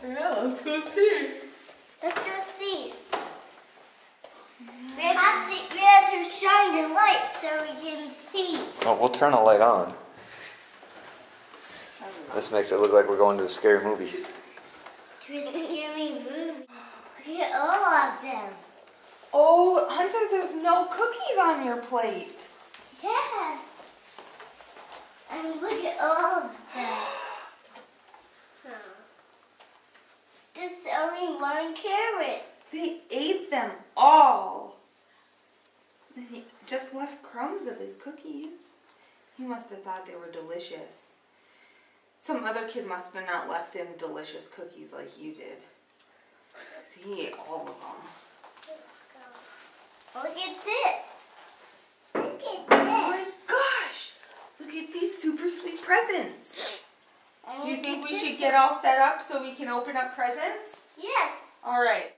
Yeah, let's go see. Let's go see. We have to shine the light so we can see. Oh, we'll turn a light on. This makes it look like we're going to a scary movie. To a scary movie. Look at all of them. Oh, Hunter, there's no cookies on your plate. Yes. And look at all of them. There's only one carrot. They ate them all. And he just left crumbs of his cookies. He must have thought they were delicious. Some other kid must have not left him delicious cookies like you did. So he ate all of them. Look at this. Look at Oh this. my gosh! Look at these super sweet presents. And Do you look think at we this should get all set up so we can open up presents? Yes. All right.